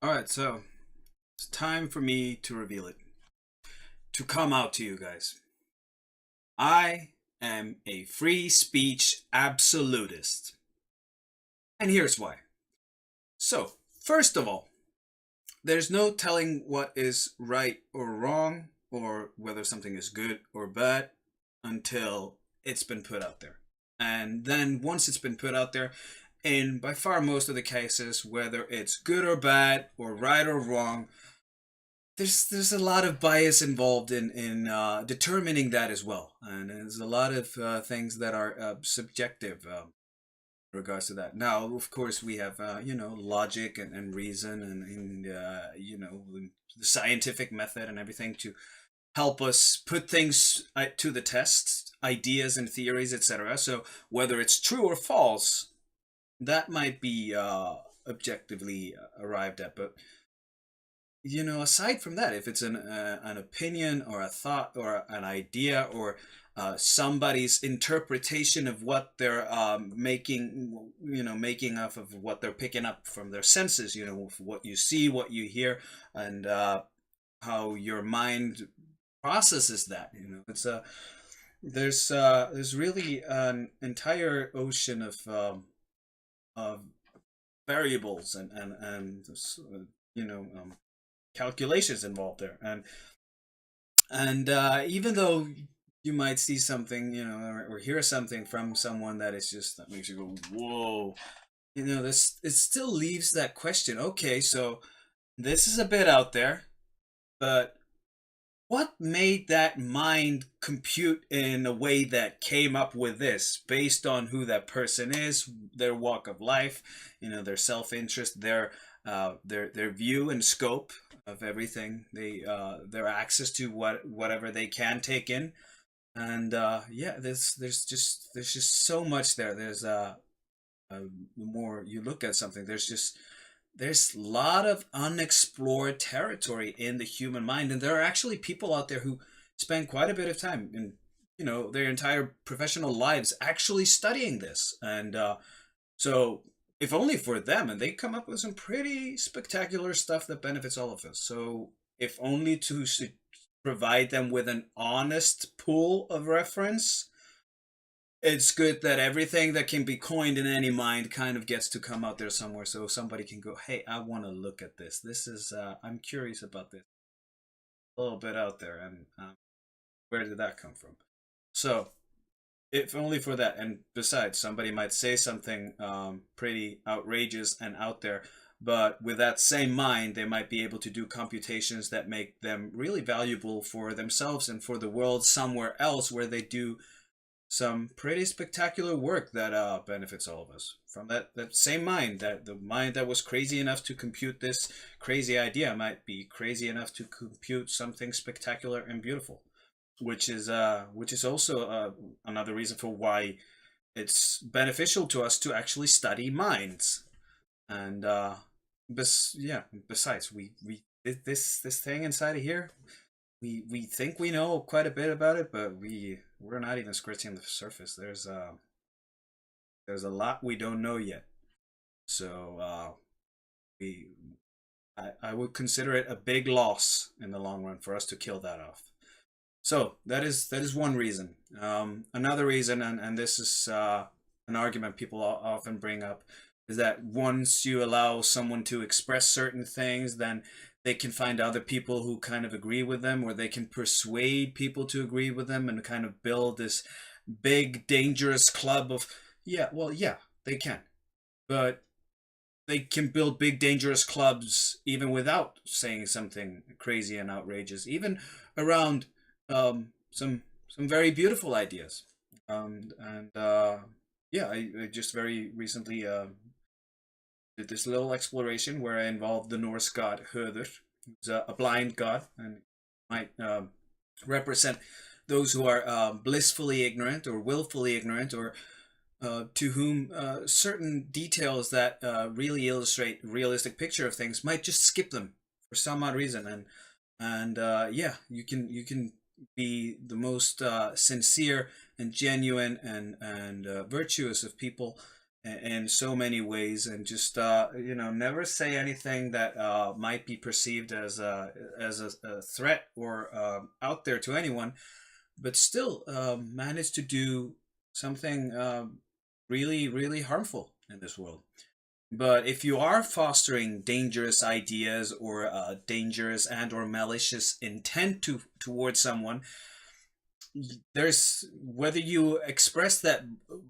Alright, so it's time for me to reveal it. To come out to you guys. I am a free speech absolutist. And here's why. So, first of all, there's no telling what is right or wrong, or whether something is good or bad, until it's been put out there. And then once it's been put out there, in by far most of the cases, whether it's good or bad, or right or wrong, there's a lot of bias involved in determining that as well, and there's a lot of things that are subjective in regards to that. Now, of course, we have logic and reason and the scientific method and everything to help us put things to the test, ideas and theories, etc. So whether it's true or false, that might be objectively arrived at, but aside from that, if it's an opinion or a thought or an idea or somebody's interpretation of what they're making off of what they're picking up from their senses, what you see, what you hear, and how your mind processes that. It's a there's really an entire ocean of variables and calculations involved there, and even though you might see something, or hear something from someone that makes you go whoa, this it still leaves that question. Okay, so this is a bit out there, but what made that mind compute in a way that came up with this based on who that person is, their walk of life, their self-interest, their view and scope of everything, their access to whatever they can take in, and yeah, there's just so much there. The more you look at something, there's a lot of unexplored territory in the human mind, and there are actually people out there who spend quite a bit of time in their entire professional lives actually studying this, and so if only for them, and they come up with some pretty spectacular stuff that benefits all of us. So if only to provide them with an honest pool of reference, it's good that everything that can be coined in any mind kind of gets to come out there somewhere, so somebody can go, hey, I want to look at this. This is I'm curious about this. A little bit out there, and where did that come from? So if only for that. And besides, somebody might say something pretty outrageous and out there, but with that same mind, they might be able to do computations that make them really valuable for themselves and for the world somewhere else, where they do some pretty spectacular work that benefits all of us. From that same mind, that the mind that was crazy enough to compute this crazy idea might be crazy enough to compute something spectacular and beautiful, which is also another reason for why it's beneficial to us to actually study minds. And yeah, besides, we this thing inside of here, we think we know quite a bit about it, but we're not even scratching the surface. There's a lot we don't know yet. So we I would consider it a big loss in the long run for us to kill that off. So that is one reason. Another reason, and this is an argument people often bring up, is that once you allow someone to express certain things, then they can find other people who kind of agree with them, or they can persuade people to agree with them, and kind of build this big dangerous club of, yeah, well, yeah, they can, but they can build big dangerous clubs even without saying something crazy and outrageous, even around some very beautiful ideas. And yeah, I just very recently did this little exploration where I involved the Norse god Höður, who's a blind god, and might represent those who are blissfully ignorant or willfully ignorant, or to whom certain details that really illustrate a realistic picture of things might just skip them for some odd reason. And yeah, you can be the most sincere and genuine and virtuous of people, in so many ways, and just never say anything that might be perceived as a threat or out there to anyone, but still manage to do something really, really harmful in this world. But if you are fostering dangerous ideas or dangerous and or malicious intent towards someone, there's whether you express that,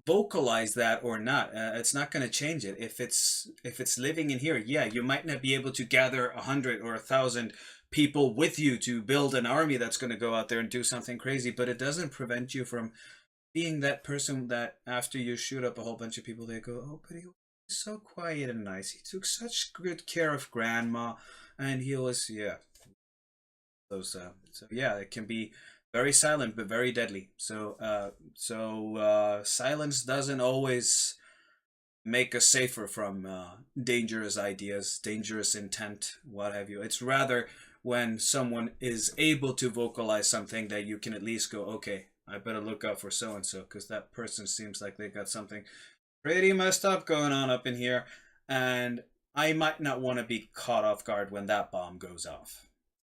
vocalize that or not, it's not going to change it. If it's living in here, yeah, you might not be able to gather 100 or 1,000 people with you to build an army that's going to go out there and do something crazy, but it doesn't prevent you from being that person that after you shoot up a whole bunch of people, they go, oh, but he was so quiet and nice, he took such good care of grandma, and he was, yeah, those so yeah, it can be very silent but very deadly. Silence doesn't always make us safer from dangerous ideas, dangerous intent, what have you. It's rather when someone is able to vocalize something that you can at least go, okay, I better look out for so and so, because that person seems like they got something pretty messed up going on up in here, and I might not want to be caught off guard when that bomb goes off.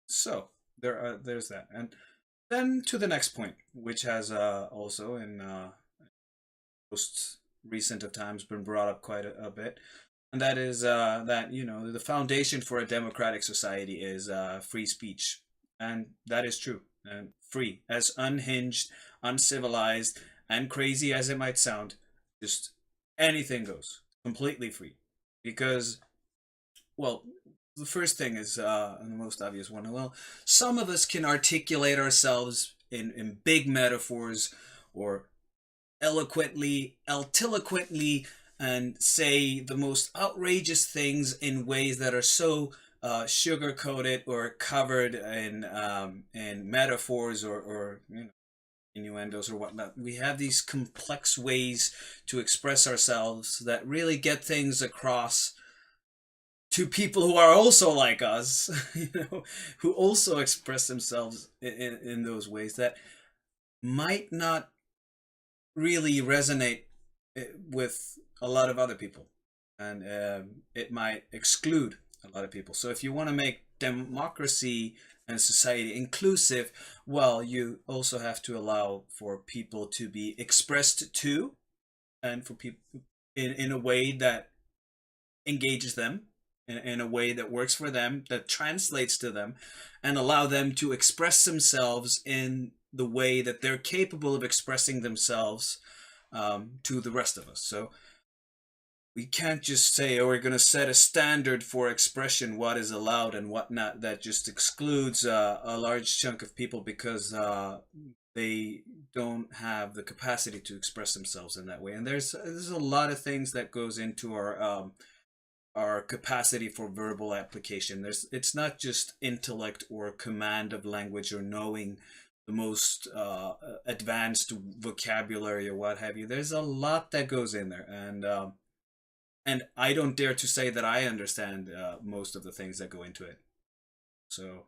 So there's that. And then to the next point, which has also in most recent of times been brought up quite a bit, and that is that the foundation for a democratic society is free speech, and that is true. And free, as unhinged, uncivilized, and crazy as it might sound, just anything goes, completely free, because, well, the first thing is, and the most obvious one, well, some of us can articulate ourselves in big metaphors, or eloquently, altiloquently, and say the most outrageous things in ways that are so sugar coated or covered in metaphors, or innuendos or whatnot. We have these complex ways to express ourselves that really get things across to people who are also like us, who also express themselves in those ways that might not really resonate with a lot of other people, and it might exclude a lot of people. So if you want to make democracy and society inclusive, well, you also have to allow for people to be expressed to, and for people in a way that engages them, in a way that works for them, that translates to them, and allow them to express themselves in the way that they're capable of expressing themselves to the rest of us. So we can't just say, oh, we're going to set a standard for expression, what is allowed and what not, that just excludes a large chunk of people because they don't have the capacity to express themselves in that way. And there's a lot of things that goes into our capacity for verbal application. It's not just intellect or command of language or knowing the most advanced vocabulary or what have you. There's a lot that goes in there, and I don't dare to say that I understand most of the things that go into it. So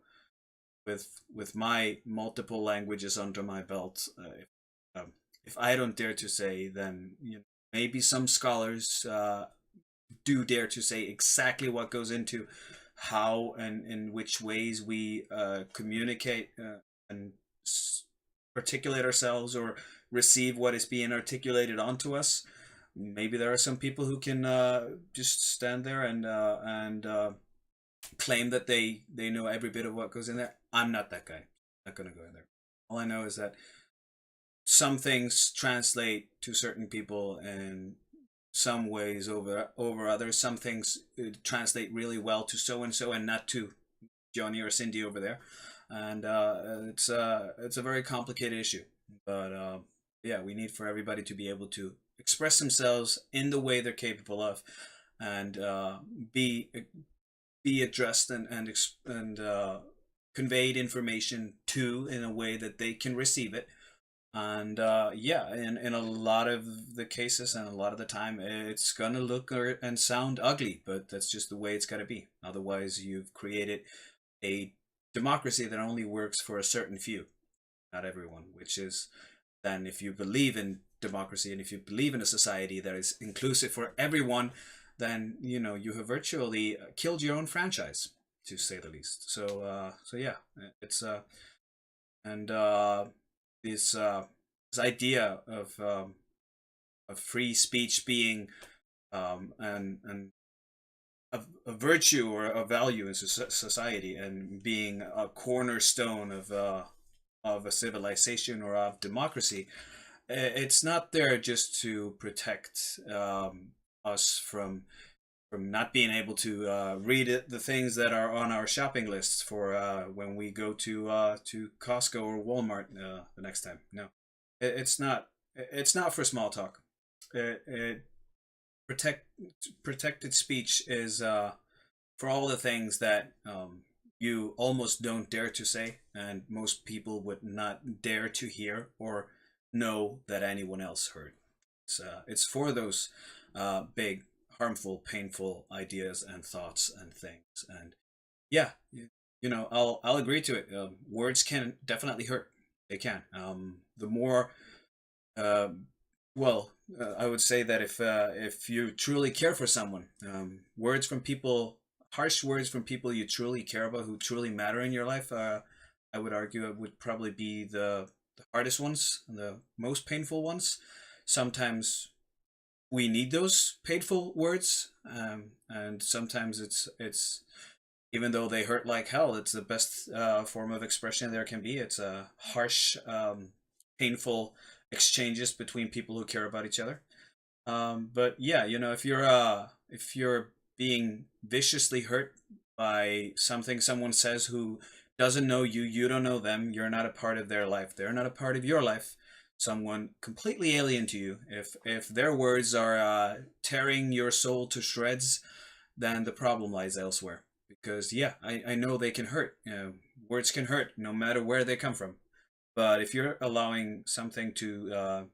with my multiple languages under my belt, if I don't dare to say, then maybe some scholars do dare to say exactly what goes into how and in which ways we communicate and articulate ourselves or receive what is being articulated onto us. Maybe there are some people who can just stand there and claim that they know every bit of what goes in there. I'm not that guy. I'm not gonna go in there. All I know is that some things translate to certain people in some ways over others. Some things translate really well to so and so, and not to Johnny or Cindy over there. And it's a very complicated issue. But yeah, we need for everybody to be able to express themselves in the way they're capable of, and be addressed and conveyed information to in a way that they can receive it. And yeah, in a lot of the cases and a lot of the time, it's gonna look and sound ugly, but that's just the way it's gotta be. Otherwise, you've created a democracy that only works for a certain few, not everyone. Which is then, if you believe in democracy, and if you believe in a society that is inclusive for everyone, then you have virtually killed your own franchise, to say the least. So yeah, it's and this this idea of free speech being and a virtue or a value in society, and being a cornerstone of a civilization or of democracy. It's not there just to protect us from not being able to read the things that are on our shopping lists for when we go to Costco or Walmart the next time. No, it's not. It's not for small talk. It protect Protected speech is for all the things that you almost don't dare to say, and most people would not dare to hear or know that anyone else heard. It's for those big, harmful, painful ideas and thoughts and things. And yeah, I'll agree to it. Words can definitely hurt. They can. The more uh, well, I would say that if you truly care for someone, words from people, harsh words from people you truly care about, who truly matter in your life, I would argue it would probably be the hardest ones, the most painful ones. Sometimes we need those painful words, and sometimes it's even though they hurt like hell, it's the best form of expression there can be. It's a harsh, painful exchanges between people who care about each other. But yeah, if you're being viciously hurt by something someone says who doesn't know you, you don't know them, you're not a part of their life, they're not a part of your life. Someone completely alien to you. If their words are tearing your soul to shreds, then the problem lies elsewhere. Because yeah, I know they can hurt. Words can hurt no matter where they come from. But if you're allowing something to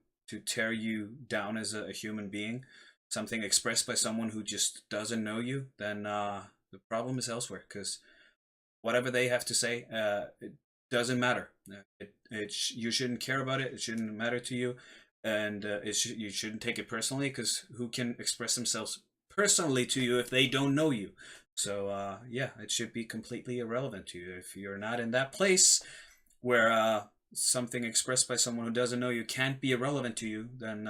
tear you down as a human being, something expressed by someone who just doesn't know you, then the problem is elsewhere. Because whatever they have to say, it doesn't matter. You shouldn't care about it. It shouldn't matter to you, and you shouldn't take it personally. Because who can express themselves personally to you if they don't know you? So yeah, it should be completely irrelevant to you if you're not in that place where something expressed by someone who doesn't know you can't be irrelevant to you. Then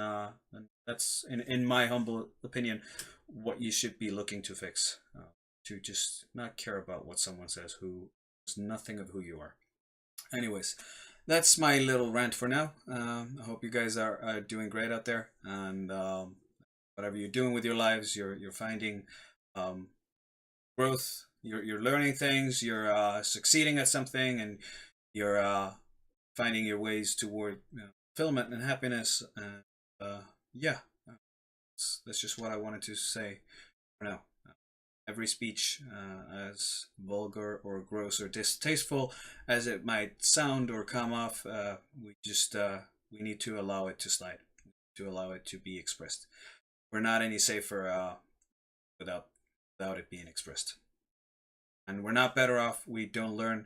that's, in my humble opinion, what you should be looking to fix. To just not care about what someone says who knows nothing of who you are. Anyways, that's my little rant for now. I hope you guys are doing great out there, and whatever you're doing with your lives, you're finding growth. You're learning things. You're succeeding at something, and you're finding your ways toward fulfillment and happiness. And yeah, that's just what I wanted to say for now. Every speech, as vulgar or gross or distasteful as it might sound or come off, we need to allow it to slide, to allow it to be expressed. We're not any safer without it being expressed, and we're not better off. We don't learn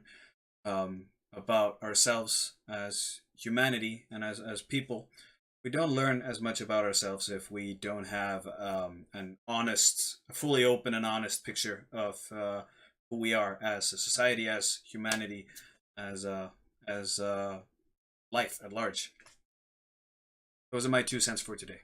about ourselves as humanity and as people. We don't learn as much about ourselves if we don't have an honest, a fully open and honest picture of who we are as a society, as humanity, as life at large. Those are my 2 cents for today.